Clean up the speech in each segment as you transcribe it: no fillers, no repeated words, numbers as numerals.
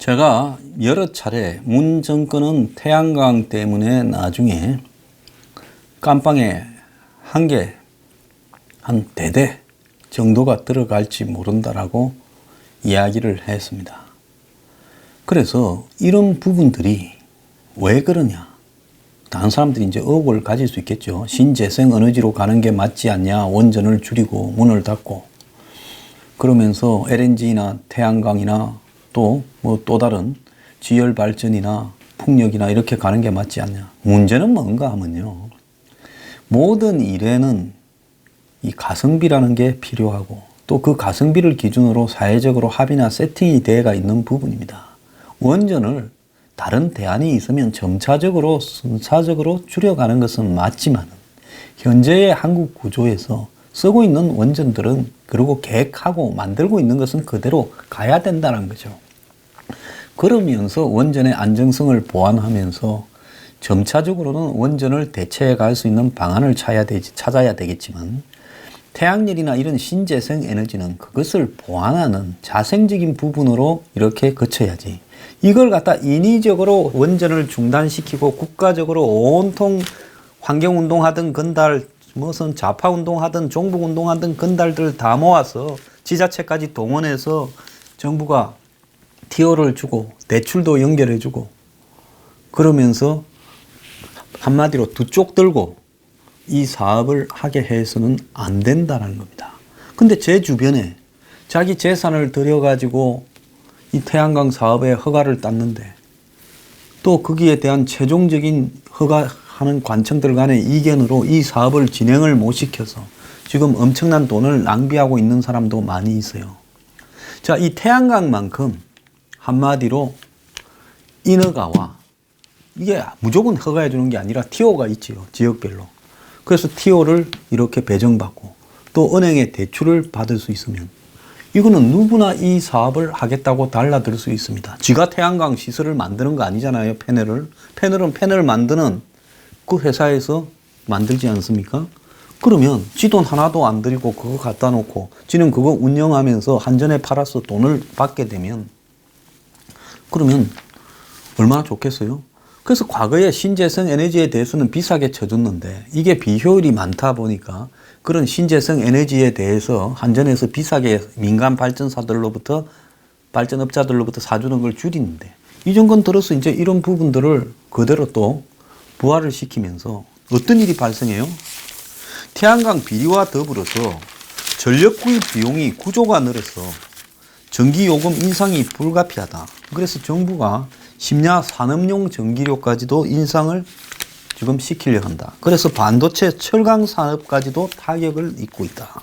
제가 여러 차례 문 정권은 태양광 때문에 나중에 깜빵에 한 대대 정도가 들어갈지 모른다라고 이야기를 했습니다. 그래서 이런 부분들이 왜 그러냐? 다른 사람들이 이제 의혹을 가질 수 있겠죠. 신재생 에너지로 가는 게 맞지 않냐? 원전을 줄이고 문을 닫고 그러면서 LNG나 태양광이나 또 다른 지열 발전이나 풍력이나 이렇게 가는 게 맞지 않냐. 문제는 뭔가 하면요. 모든 일에는 이 가성비라는 게 필요하고 또 그 가성비를 기준으로 사회적으로 합의나 세팅이 되어가 있는 부분입니다. 원전을 다른 대안이 있으면 점차적으로 순차적으로 줄여가는 것은 맞지만 현재의 한국 구조에서 쓰고 있는 원전들은 그리고 계획하고 만들고 있는 것은 그대로 가야 된다는 거죠. 그러면서 원전의 안정성을 보완하면서 점차적으로는 원전을 대체해 갈 수 있는 방안을 찾아야 되겠지만 태양열이나 이런 신재생 에너지는 그것을 보완하는 자생적인 부분으로 이렇게 거쳐야지. 이걸 갖다 인위적으로 원전을 중단시키고 국가적으로 온통 환경운동하든 건달 무슨 좌파운동하든 종북운동하든 건달들 다 모아서 지자체까지 동원해서 정부가 티오를 주고 대출도 연결해주고 그러면서 한마디로 두 쪽 들고 이 사업을 하게 해서는 안 된다는 겁니다. 근데 제 주변에 자기 재산을 들여가지고 이 태양광 사업에 허가를 땄는데 또 거기에 대한 최종적인 허가하는 관청들 간의 이견으로 이 사업을 진행을 못 시켜서 지금 엄청난 돈을 낭비하고 있는 사람도 많이 있어요. 자, 이 태양광만큼 한마디로 인허가와 이게 무조건 허가해 주는 게 아니라 TO가 있지요. 지역별로. 그래서 TO를 이렇게 배정받고 또 은행에 대출을 받을 수 있으면 이거는 누구나 이 사업을 하겠다고 달라들 수 있습니다. 지가 태양광 시설을 만드는 거 아니잖아요. 패널은 패널 만드는 그 회사에서 만들지 않습니까? 그러면 지 돈 하나도 안 들이고 그거 갖다 놓고 지는 그거 운영하면서 한전에 팔아서 돈을 받게 되면 그러면 얼마나 좋겠어요? 그래서 과거에 신재생 에너지에 대해서는 비싸게 쳐줬는데 이게 비효율이 많다 보니까 그런 신재생 에너지에 대해서 한전에서 비싸게 민간 발전사들로부터 발전업자들로부터 사주는 걸 줄이는데 이 정권 들어서 이제 이런 부분들을 그대로 또 부활을 시키면서 어떤 일이 발생해요? 태양광 비리와 더불어서 전력 구입 비용이 구조가 늘어서 전기요금 인상이 불가피하다. 그래서 정부가 심야 산업용 전기료까지도 인상을 지금 시키려 한다. 그래서 반도체 철강 산업까지도 타격을 입고 있다.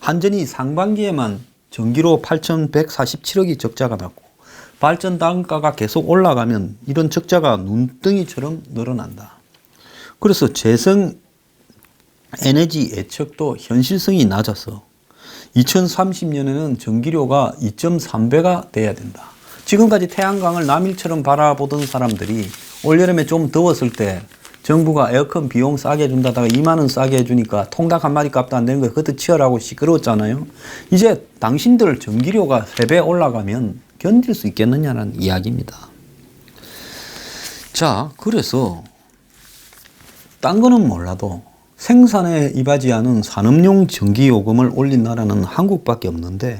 한전이 상반기에만 전기료 8,147억이 적자가 났고 발전 단가가 계속 올라가면 이런 적자가 눈덩이처럼 늘어난다. 그래서 재생 에너지 예측도 현실성이 낮아서 2030년에는 전기료가 2.3배가 돼야 된다. 지금까지 태양광을 남일처럼 바라보던 사람들이 올여름에 좀 더웠을 때 정부가 에어컨 비용 싸게 해준다다가 2만 원 싸게 해주니까 통닭 한 마리 값도 안 되는 거 그것도 치열하고 시끄러웠잖아요. 이제 당신들 전기료가 3배 올라가면 견딜 수 있겠느냐는 이야기입니다. 자, 그래서 딴 거는 몰라도 생산에 임하지 않은 산업용 전기요금을 올린 나라는 한국밖에 없는데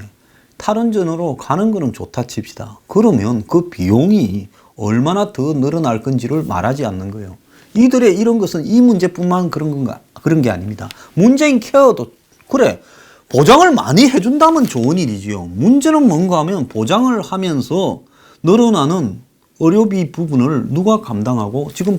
탈원전으로 가는 거는 좋다 칩시다. 그러면 그 비용이 얼마나 더 늘어날 건지를 말하지 않는 거예요. 이들의 이런 것은 이 문제뿐만 그런 게 아닙니다. 문재인 케어도 그래 보장을 많이 해준다면 좋은 일이지요. 문제는 뭔가 하면 보장을 하면서 늘어나는 의료비 부분을 누가 감당하고 지금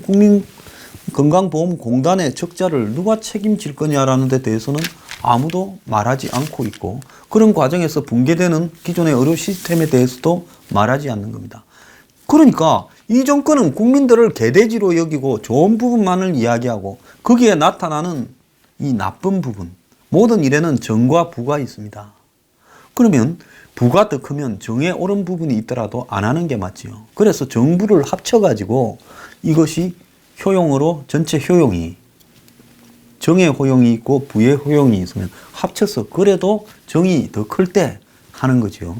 국민건강보험공단의 적자를 누가 책임질 거냐라는 데 대해서는 아무도 말하지 않고 있고 그런 과정에서 붕괴되는 기존의 의료 시스템에 대해서도 말하지 않는 겁니다. 그러니까 이 정권은 국민들을 개돼지로 여기고 좋은 부분만을 이야기하고 거기에 나타나는 이 나쁜 부분 모든 일에는 정과 부가 있습니다. 그러면 부가 더 크면 정에 옳은 부분이 있더라도 안 하는 게 맞지요. 그래서 정부를 합쳐가지고 이것이 효용으로 전체 효용이 정의 효용이 있고 부의 효용이 있으면 합쳐서 그래도 정이 더 클 때 하는 거죠.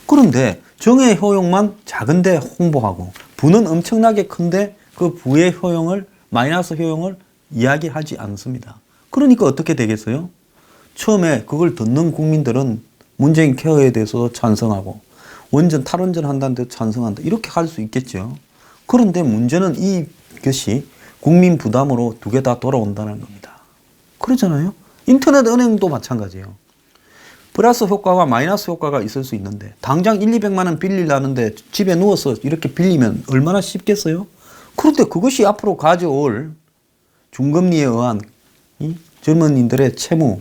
그런데 정의 효용만 작은데 홍보하고 부는 엄청나게 큰데 그 부의 효용을 마이너스 효용을 이야기하지 않습니다. 그러니까 어떻게 되겠어요? 처음에 그걸 듣는 국민들은 문재인 케어에 대해서 찬성하고 원전 탈원전 한다는 데 찬성한다 이렇게 할 수 있겠죠. 그런데 문제는 이것이 국민 부담으로 두 개 다 돌아온다는 겁니다. 그러잖아요. 인터넷 은행도 마찬가지예요. 플러스 효과와 마이너스 효과가 있을 수 있는데 당장 1, 200만 원 빌리려는데 집에 누워서 이렇게 빌리면 얼마나 쉽겠어요? 그런데 그것이 앞으로 가져올 중금리에 의한 이 젊은이들의 채무,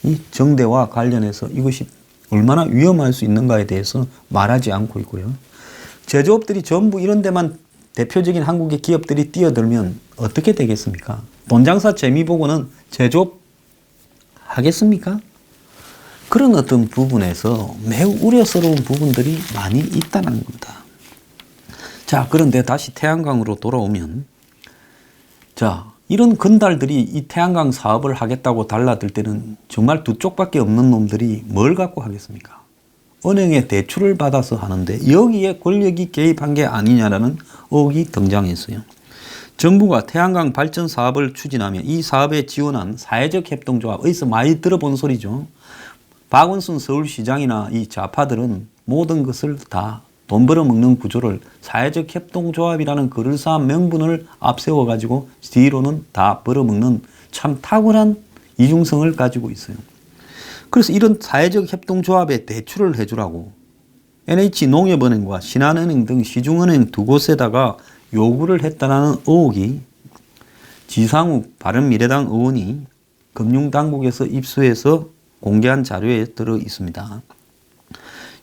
이 정대와 관련해서 이것이 얼마나 위험할 수 있는가에 대해서 말하지 않고 있고요. 제조업들이 전부 이런 데만 대표적인 한국의 기업들이 뛰어들면 어떻게 되겠습니까? 돈장사 재미 보고는 제조업 하겠습니까? 그런 어떤 부분에서 매우 우려스러운 부분들이 많이 있다는 겁니다. 자, 그런데 다시 태양광으로 돌아오면, 자, 이런 건달들이 이 태양광 사업을 하겠다고 달라들 때는 정말 두 쪽밖에 없는 놈들이 뭘 갖고 하겠습니까? 은행에 대출을 받아서 하는데 여기에 권력이 개입한 게 아니냐라는 의혹이 등장했어요. 정부가 태양광 발전 사업을 추진하며 이 사업에 지원한 사회적 협동조합, 어디서 많이 들어본 소리죠. 박원순 서울시장이나 이 좌파들은 모든 것을 다 돈 벌어먹는 구조를 사회적 협동조합이라는 그럴싸한 명분을 앞세워 가지고 뒤로는 다 벌어먹는 참 탁월한 이중성을 가지고 있어요. 그래서 이런 사회적 협동조합에 대출을 해주라고 NH농협은행과 신한은행 등 시중은행 두 곳에다가 요구를 했다는 의혹이 지상욱 바른미래당 의원이 금융당국에서 입수해서 공개한 자료에 들어 있습니다.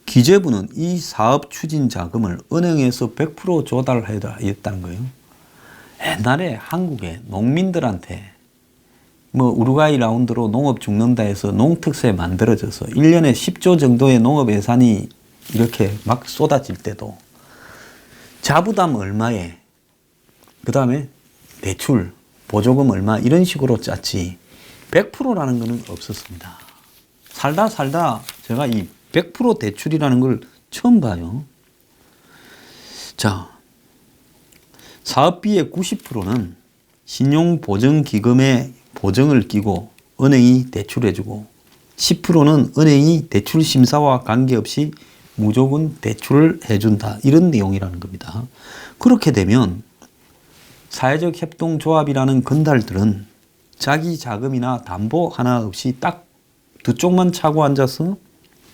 기재부는 이 사업 추진 자금을 은행에서 100% 조달해야 했다는 거예요. 옛날에 한국에 농민들한테 뭐 우루과이 라운드로 농업 죽는다 해서 농특세 만들어져서 1년에 10조 정도의 농업 예산이 이렇게 막 쏟아질 때도 자부담 얼마에 그 다음에 대출, 보조금 얼마 이런 식으로 짰지 100%라는 것은 없었습니다. 살다 제가 이 100% 대출이라는 걸 처음 봐요. 자, 사업비의 90%는 신용보증기금에 보증을 끼고 은행이 대출해주고 10%는 은행이 대출 심사와 관계없이 무조건 대출을 해준다. 이런 내용이라는 겁니다. 그렇게 되면 사회적 협동조합이라는 건달들은 자기 자금이나 담보 하나 없이 딱 두 쪽만 차고 앉아서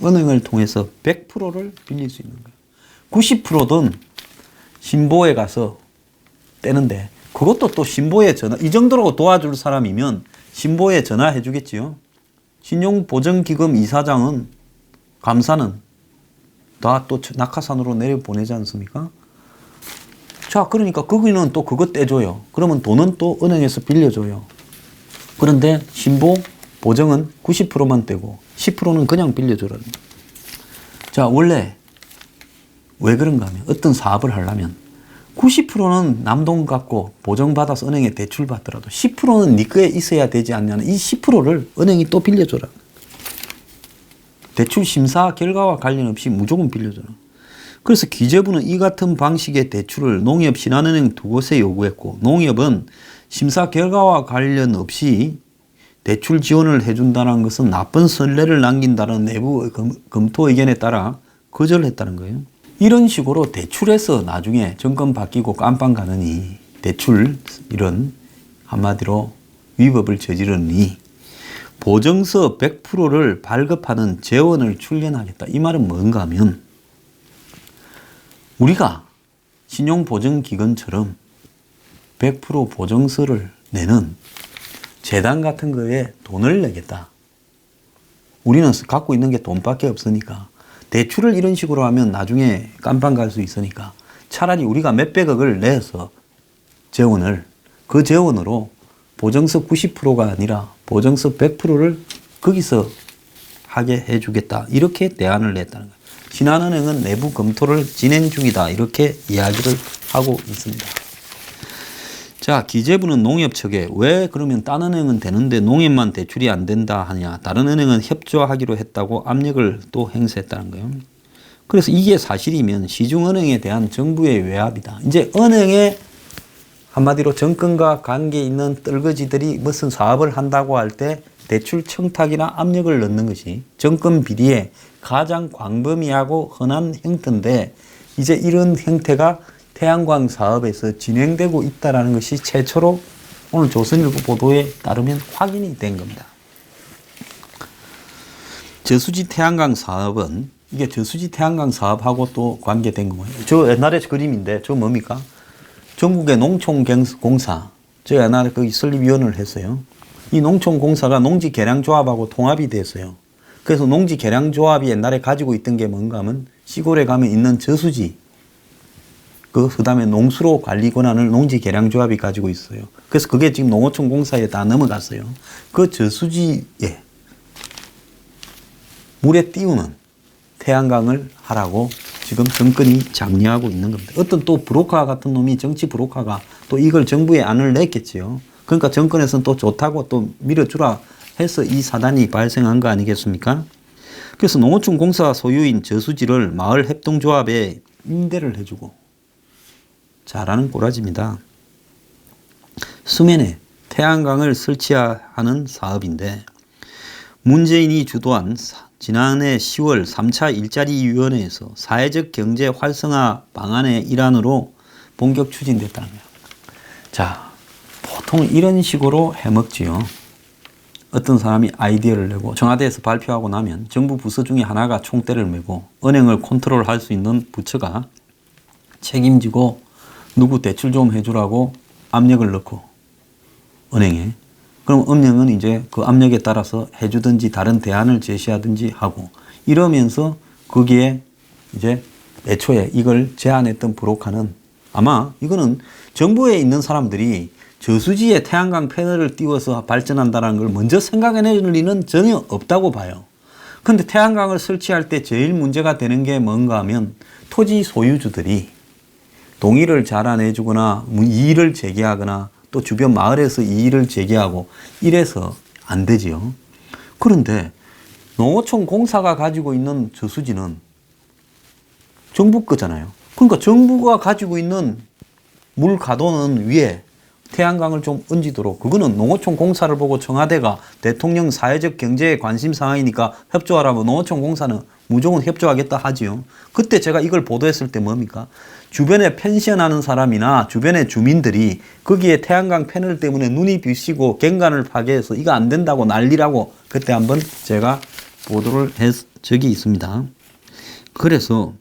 은행을 통해서 100%를 빌릴 수 있는 거예요. 90%든 신보에 가서 떼는데 그것도 또 신보에 전화, 이 정도로 도와줄 사람이면 신보에 전화해 주겠지요. 신용보증기금 이사장은, 감사는 다 또 낙하산으로 내려보내지 않습니까? 자, 그러니까 거기는 또 그거 떼줘요. 그러면 돈은 또 은행에서 빌려줘요. 그런데 신보 보증은 90%만 떼고 10%는 그냥 빌려주라는 거예요. 자, 원래 왜 그런가 하면 어떤 사업을 하려면 90%는 남돈 갖고 보증받아서 은행에 대출 받더라도 10%는 네 거에 있어야 되지 않냐는 이 10%를 은행이 또 빌려줘라. 대출 심사 결과와 관련 없이 무조건 빌려줘라. 그래서 기재부는 이 같은 방식의 대출을 농협, 신한은행 두 곳에 요구했고 농협은 심사 결과와 관련 없이 대출 지원을 해준다는 것은 나쁜 선례를 남긴다는 내부 검토 의견에 따라 거절했다는 거예요. 이런 식으로 대출해서 나중에 정권 바뀌고 깜빵 가느니 대출 이런 한마디로 위법을 저지르니 보증서 100%를 발급하는 재원을 출연하겠다. 이 말은 뭔가 하면 우리가 신용보증기관처럼 100% 보증서를 내는 재단 같은 거에 돈을 내겠다. 우리는 갖고 있는 게 돈밖에 없으니까 대출을 이런 식으로 하면 나중에 깜빵 갈 수 있으니까 차라리 우리가 몇백억을 내서 재원을 그 재원으로 보증서 90%가 아니라 보증서 100%를 거기서 하게 해주겠다. 이렇게 대안을 냈다는 거예요. 신한은행은 내부 검토를 진행 중이다. 이렇게 이야기를 하고 있습니다. 자, 기재부는 농협 측에 왜 그러면 딴 은행은 되는데 농협만 대출이 안 된다 하냐. 다른 은행은 협조하기로 했다고 압력을 또 행사했다는 거예요. 그래서 이게 사실이면 시중은행에 대한 정부의 외압이다. 이제 은행에 한마디로 정권과 관계 있는 떨거지들이 무슨 사업을 한다고 할 때 대출 청탁이나 압력을 넣는 것이 정권 비리의 가장 광범위하고 흔한 형태인데 이제 이런 형태가 태양광 사업에서 진행되고 있다는 것이 최초로 오늘 조선일보 보도에 따르면 확인이 된 겁니다. 저수지 태양광 사업은 이게 저수지 태양광 사업하고 또 관계된 거예요. 저 옛날에 그림인데 저 뭡니까? 전국의 농촌공사, 저 옛날에 거기 설립위원회를 했어요. 이 농촌공사가 농지개량조합하고 통합이 됐어요. 그래서 농지개량조합이 옛날에 가지고 있던 게 뭔가 하면 시골에 가면 있는 저수지, 그 다음에 농수로 관리 권한을 농지개량조합이 가지고 있어요. 그래서 그게 지금 농어촌공사에 다 넘어갔어요. 그 저수지에 물에 띄우는 태양광을 하라고 지금 정권이 장려하고 있는 겁니다. 어떤 또 브로커 같은 놈이 정치 브로커가 또 이걸 정부에 안을 냈겠지요. 그러니까 정권에서는 또 좋다고 또 밀어주라 해서 이 사단이 발생한 거 아니겠습니까? 그래서 농어촌공사 소유인 저수지를 마을협동조합에 임대를 해주고 잘하는 꼬라지입니다. 수면에 태양광을 설치하는 사업인데 문재인이 주도한 지난해 10월 3차 일자리위원회에서 사회적 경제 활성화 방안의 일환으로 본격 추진됐다는 거예요. 자, 보통 이런 식으로 해먹지요. 어떤 사람이 아이디어를 내고 청와대에서 발표하고 나면 정부 부서 중에 하나가 총대를 메고 은행을 컨트롤할 수 있는 부처가 책임지고 누구 대출 좀 해주라고 압력을 넣고 은행에 그럼 은행은 이제 그 압력에 따라서 해주든지 다른 대안을 제시하든지 하고 이러면서 거기에 이제 애초에 이걸 제안했던 브로커는 아마 이거는 정부에 있는 사람들이 저수지에 태양광 패널을 띄워서 발전한다는 걸 먼저 생각해낼 리는 전혀 없다고 봐요. 그런데 태양광을 설치할 때 제일 문제가 되는 게 뭔가 하면 토지 소유주들이 동의를 잘 안 해주거나 이의를 제기하거나 또 주변 마을에서 이의를 제기하고 이래서 안 되지요. 그런데 농어촌 공사가 가지고 있는 저수지는 정부 거잖아요. 그러니까 정부가 가지고 있는 물 가도는 위에 태양광을 좀 얹도록 그거는 농어촌 공사를 보고 청와대가 대통령 사회적 경제에 관심 사항이니까 협조하라고 농어촌 공사는 무조건 협조하겠다 하지요. 그때 제가 이걸 보도했을 때 뭡니까? 주변에 펜션하는 사람이나 주변의 주민들이 거기에 태양광 패널 때문에 눈이 부시고 경관을 파괴해서 이거 안 된다고 난리라고 그때 한번 제가 보도를 한 적이 있습니다. 그래서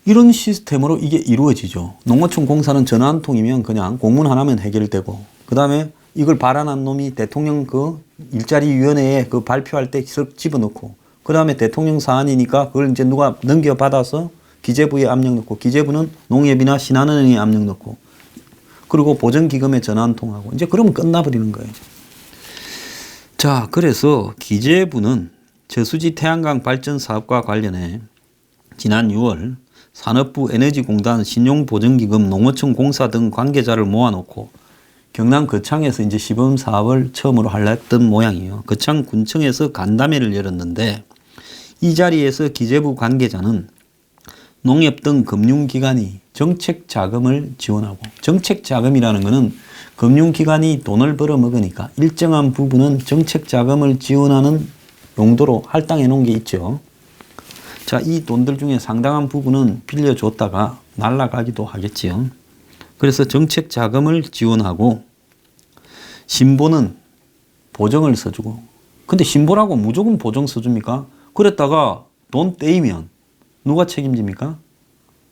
이런 시스템으로 이게 이루어지죠. 농어촌 공사는 전화 한 통이면 그냥 공문 하나면 해결되고 그 다음에 이걸 발안한 놈이 대통령 그 일자리위원회에 그 발표할 때 집어넣고 그 다음에 대통령 사안이니까 그걸 이제 누가 넘겨받아서 기재부에 압력 넣고 기재부는 농협이나 신한은행에 압력 넣고 그리고 보전기금에 전화 한 통하고 이제 그러면 끝나버리는 거예요. 자, 그래서 기재부는 저수지 태양광 발전 사업과 관련해 지난 6월 산업부 에너지공단 신용보전기금 농어촌 공사 등 관계자를 모아놓고 경남 거창에서 이제 시범 사업을 처음으로 하려 했던 모양이에요. 거창 군청에서 간담회를 열었는데 이 자리에서 기재부 관계자는 농협 등 금융기관이 정책 자금을 지원하고 정책 자금이라는 것은 금융기관이 돈을 벌어 먹으니까 일정한 부분은 정책 자금을 지원하는 용도로 할당해 놓은 게 있죠. 자, 이 돈들 중에 상당한 부분은 빌려줬다가 날아가기도 하겠지요. 그래서 정책 자금을 지원하고 신보는 보증을 써주고 근데 신보라고 무조건 보증 써줍니까? 그랬다가 돈 떼이면 누가 책임집니까?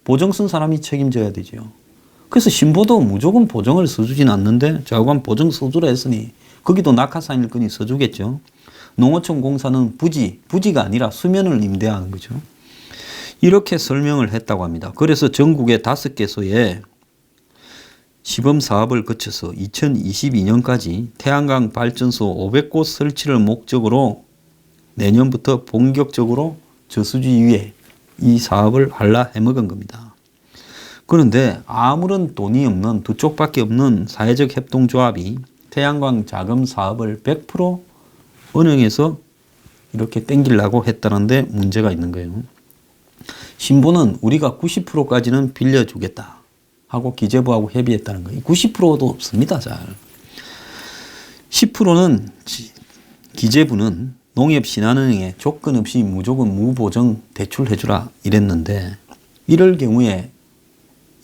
보증 쓴 사람이 책임져야 되죠. 그래서 신보도 무조건 보증을 써주진 않는데 좌우간 보증 써주라 했으니 거기도 낙하산일 거니 써주겠죠. 농어촌 공사는 부지가 아니라 수면을 임대하는 거죠. 이렇게 설명을 했다고 합니다. 그래서 전국의 5개소에 시범 사업을 거쳐서 2022년까지 태양광 발전소 500곳 설치를 목적으로 내년부터 본격적으로 저수지 위에 이 사업을 하려 해먹은 겁니다. 그런데 아무런 돈이 없는 두 쪽밖에 없는 사회적 협동조합이 태양광 자금 사업을 100% 은행에서 이렇게 땡기려고 했다는데 문제가 있는 거예요. 신보는 우리가 90%까지는 빌려주겠다 하고 기재부하고 협의했다는 거예요. 90%도 없습니다. 잘. 10%는 기재부는 농협신한은행에 조건 없이 무조건 무보정 대출해주라 이랬는데 이럴 경우에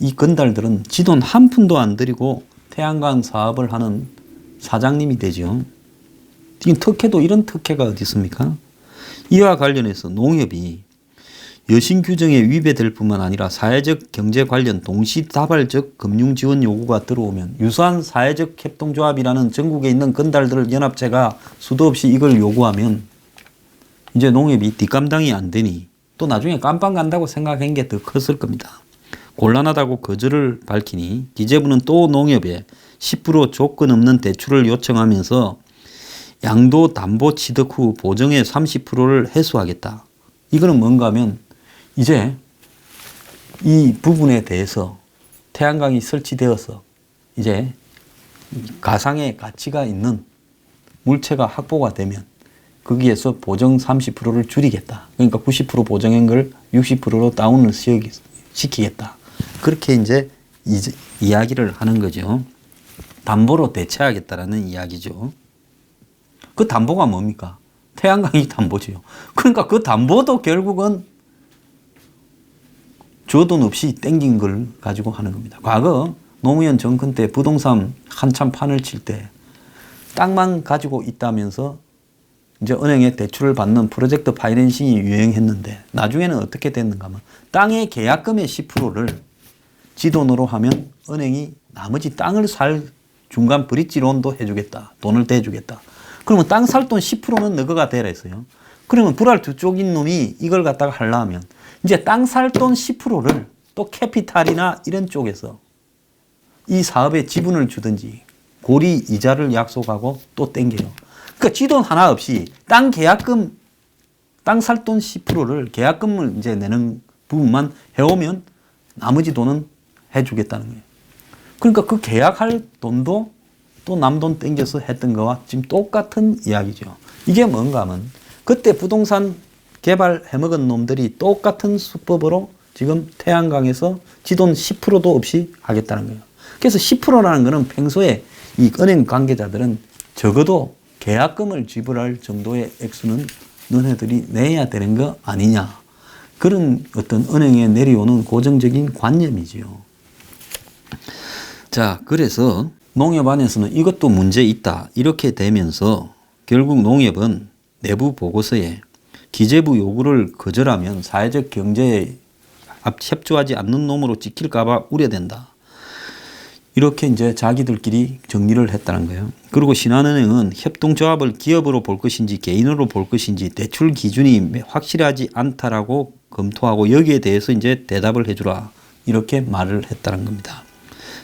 이 건달들은 지돈 한 푼도 안 들이고 태양광 사업을 하는 사장님이 되죠. 특혜도 이런 특혜가 어디 있습니까? 이와 관련해서 농협이 여신 규정에 위배될 뿐만 아니라 사회적 경제 관련 동시다발적 금융 지원 요구가 들어오면 유사한 사회적 협동조합이라는 전국에 있는 건달들 연합체가 수도 없이 이걸 요구하면 이제 농협이 뒷감당이 안 되니 또 나중에 깜빵 간다고 생각한 게 더 컸을 겁니다. 곤란하다고 거절을 밝히니 기재부는 또 농협에 10% 조건 없는 대출을 요청하면서 양도 담보 취득 후 보정의 30%를 회수하겠다. 이거는 뭔가 하면 이제 이 부분에 대해서 태양광이 설치되어서 이제 가상의 가치가 있는 물체가 확보가 되면 거기에서 보정 30%를 줄이겠다. 그러니까 90% 보정한 걸 60%로 다운을 시키겠다. 그렇게 이제 이야기를 하는 거죠. 담보로 대체하겠다라는 이야기죠. 그 담보가 뭡니까? 태양광이 담보지요. 그러니까 그 담보도 결국은 줘돈 없이 땡긴 걸 가지고 하는 겁니다. 과거 노무현 정권 때 부동산 한참 판을 칠 때 땅만 가지고 있다면서 이제 은행에 대출을 받는 프로젝트 파이낸싱이 유행했는데 나중에는 어떻게 됐는가 하면 땅의 계약금의 10%를 지돈으로 하면 은행이 나머지 땅을 살 중간 브릿지 론도 해주겠다. 돈을 대주겠다. 그러면 땅 살 돈 10%는 너가 대라 했어요. 그러면 불알 두 쪽인 놈이 이걸 갖다가 하려면 이제 땅 살 돈 10%를 또 캐피탈이나 이런 쪽에서 이 사업에 지분을 주든지 고리 이자를 약속하고 또 땡겨요. 그러니까 지돈 하나 없이 땅 계약금, 땅 살 돈 10%를 계약금을 이제 내는 부분만 해오면 나머지 돈은 해주겠다는 거예요. 그러니까 그 계약할 돈도 또 남 돈 땡겨서 했던 거와 지금 똑같은 이야기죠. 이게 뭔가 하면 그때 부동산 개발 해먹은 놈들이 똑같은 수법으로 지금 태양광에서 지돈 10%도 없이 하겠다는 거예요. 그래서 10%라는 거는 평소에 이 은행 관계자들은 적어도 계약금을 지불할 정도의 액수는 너네들이 내야 되는 거 아니냐. 그런 어떤 은행에 내려오는 고정적인 관념이지요. 자, 그래서 농협 안에서는 이것도 문제 있다. 이렇게 되면서 결국 농협은 내부 보고서에 기재부 요구를 거절하면 사회적 경제에 협조하지 않는 놈으로 찍힐까봐 우려된다. 이렇게 이제 자기들끼리 정리를 했다는 거예요. 그리고 신한은행은 협동조합을 기업으로 볼 것인지 개인으로 볼 것인지 대출 기준이 확실하지 않다라고 검토하고 여기에 대해서 이제 대답을 해주라. 이렇게 말을 했다는 겁니다.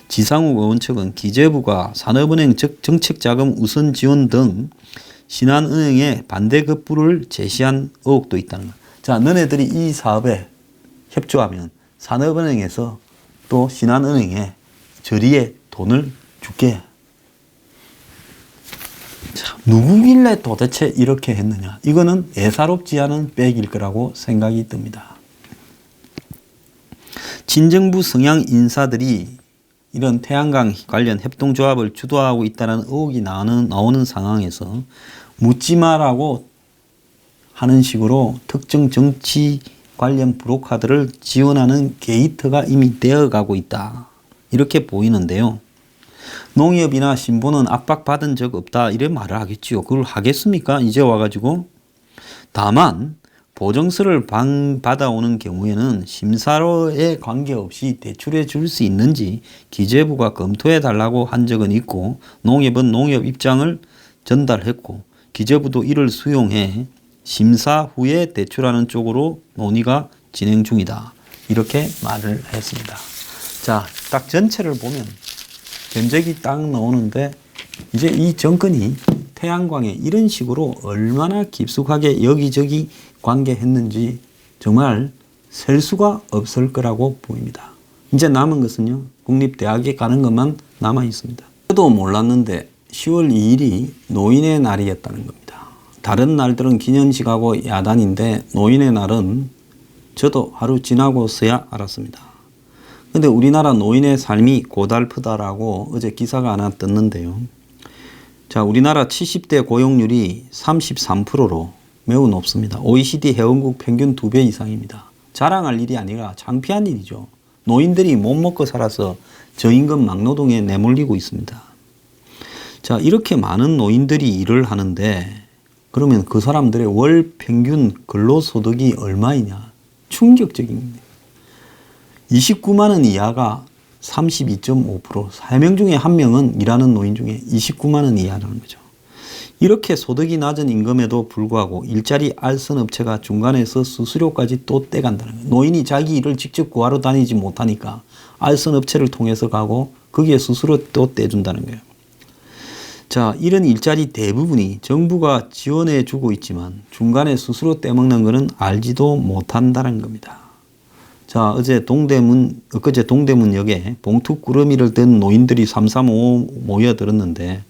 지상욱 의원 측은 기재부가 산업은행 정책자금 우선 지원 등 신한은행에 반대 급부를 제시한 의혹도 있다는 거예요. 자, 너네들이 이 사업에 협조하면 산업은행에서 또 신한은행에 저리에 돈을 줄게. 자, 누구길래 도대체 이렇게 했느냐. 이거는 예사롭지 않은 백일 거라고 생각이 듭니다. 친정부 성향 인사들이 이런 태양광 관련 협동조합을 주도하고 있다는 의혹이 나오는 상황에서 묻지 마라고 하는 식으로 특정 정치 관련 브로커들을 지원하는 게이트가 이미 되어가고 있다. 이렇게 보이는데요. 농협이나 신보는 압박받은 적 없다. 이래 말을 하겠지요. 그걸 하겠습니까? 이제 와가지고. 다만 보증서를 받아오는 경우에는 심사로에 관계없이 대출해 줄 수 있는지 기재부가 검토해 달라고 한 적은 있고 농협은 농협 입장을 전달했고 기재부도 이를 수용해 심사 후에 대출하는 쪽으로 논의가 진행 중이다. 이렇게 말을 했습니다. 자, 딱 전체를 보면 견적이 딱 나오는데 이제 이 정권이 태양광에 이런 식으로 얼마나 깊숙하게 여기저기 관계했는지 정말 셀 수가 없을 거라고 보입니다. 이제 남은 것은요, 국립대학에 가는 것만 남아 있습니다. 저도 몰랐는데 10월 2일이 노인의 날이었다는 겁니다. 다른 날들은 기념식하고 야단인데 노인의 날은 저도 하루 지나고서야 알았습니다. 근데 우리나라 노인의 삶이 고달프다라고 어제 기사가 하나 떴는데요. 자, 우리나라 70대 고용률이 33%로 매우 높습니다. OECD 회원국 평균 2배 이상입니다. 자랑할 일이 아니라 창피한 일이죠. 노인들이 못 먹고 살아서 저임금 막노동에 내몰리고 있습니다. 자, 이렇게 많은 노인들이 일을 하는데 그러면 그 사람들의 월 평균 근로소득이 얼마이냐? 충격적입니다. 29만 원 이하가 32.5%, 3명 중에 1명은 일하는 노인 중에 29만 원 이하라는 거죠. 이렇게 소득이 낮은 임금에도 불구하고 일자리 알선 업체가 중간에서 수수료까지 또 떼간다는 거예요. 노인이 자기 일을 직접 구하러 다니지 못하니까 알선 업체를 통해서 가고 거기에 수수료 또 떼준다는 거예요. 자, 이런 일자리 대부분이 정부가 지원해 주고 있지만 중간에 수수료 떼먹는 것은 알지도 못한다는 겁니다. 자, 엊그제 동대문역에 봉투꾸러미를 든 노인들이 335 모여들었는데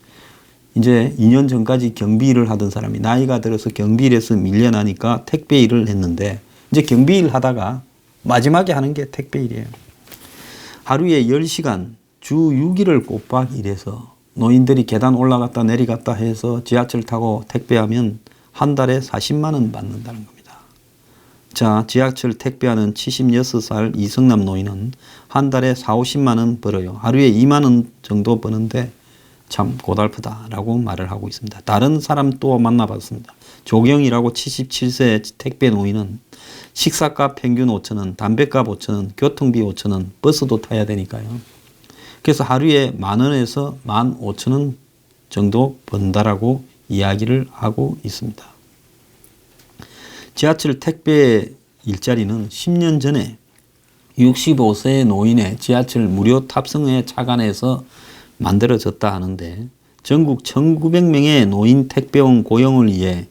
이제 2년 전까지 경비 일을 하던 사람이 나이가 들어서 경비 일에서 밀려나니까 택배 일을 했는데 이제 경비 일 하다가 마지막에 하는 게 택배 일이에요. 하루에 10시간 주 6일을 꼬박 일해서 노인들이 계단 올라갔다 내려갔다 해서 지하철 타고 택배하면 한 달에 40만 원 받는다는 겁니다. 자, 지하철 택배하는 76살 이성남 노인은 한 달에 40~50만 원 벌어요. 하루에 2만 원 정도 버는데 참 고달프다라고 말을 하고 있습니다. 다른 사람 또 만나봤습니다. 조경이라고 77세 택배 노인은 식사값 평균 5,000원, 담배값 5,000원, 교통비 5,000원, 버스도 타야 되니까요. 그래서 하루에 10,000원에서 15,000원 정도 번다라고 이야기를 하고 있습니다. 지하철 택배 일자리는 10년 전에 65세 노인의 지하철 무료 탑승에 착안해서 만들어졌다 하는데 전국 1,900명의 노인 택배원 고용을 위해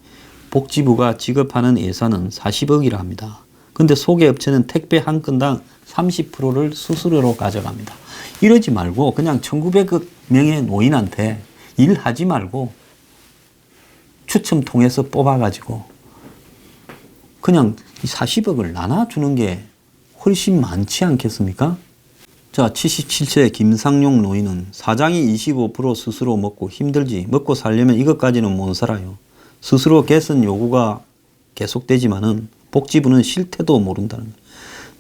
복지부가 지급하는 예산은 40억이라 합니다. 그런데 소개업체는 택배 한 건당 30%를 수수료로 가져갑니다. 이러지 말고 그냥 1,900명의 노인한테 일하지 말고 추첨 통해서 뽑아가지고 그냥 40억을 나눠주는 게 훨씬 많지 않겠습니까? 자, 77세 김상용 노인은 사장이 25% 스스로 먹고 힘들지 먹고 살려면 이것까지는 못 살아요. 스스로 개선 요구가 계속되지만은 복지부는 실태도 모른다는 거예요.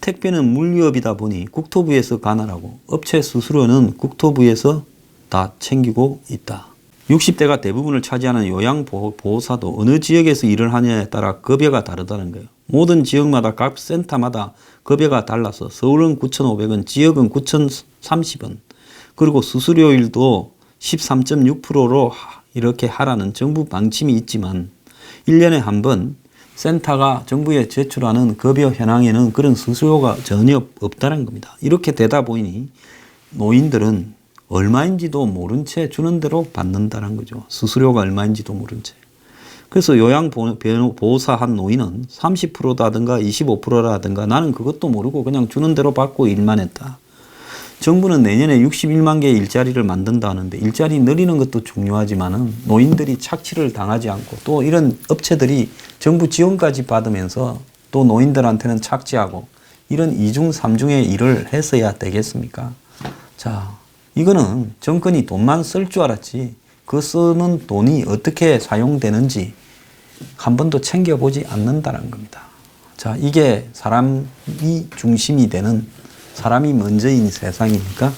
택배는 물류업이다 보니 국토부에서 관할하고 업체 수수료는 국토부에서 다 챙기고 있다. 60대가 대부분을 차지하는 요양보호사도 어느 지역에서 일을 하냐에 따라 급여가 다르다는 거예요. 모든 지역마다 각 센터마다 급여가 달라서 서울은 9,500원, 지역은 9,030원. 그리고 수수료율도 13.6%로 이렇게 하라는 정부 방침이 있지만 1년에 한 번 센터가 정부에 제출하는 급여 현황에는 그런 수수료가 전혀 없다는 겁니다. 이렇게 되다 보니 노인들은 얼마인지도 모른 채 주는 대로 받는다는 거죠. 수수료가 얼마인지도 모른 채. 그래서 요양보호사 한 노인은 30%라든가 25%라든가 나는 그것도 모르고 그냥 주는 대로 받고 일만 했다. 정부는 내년에 61만 개의 일자리를 만든다 하는데 일자리 늘리는 것도 중요하지만은 노인들이 착취를 당하지 않고 또 이런 업체들이 정부 지원까지 받으면서 또 노인들한테는 착취하고 이런 이중 삼중의 일을 했어야 되겠습니까? 자, 이거는 정권이 돈만 쓸 줄 알았지 그 쓰는 돈이 어떻게 사용되는지 한 번도 챙겨보지 않는다는 겁니다. 자, 이게 사람이 중심이 되는 사람이 먼저인 세상이니까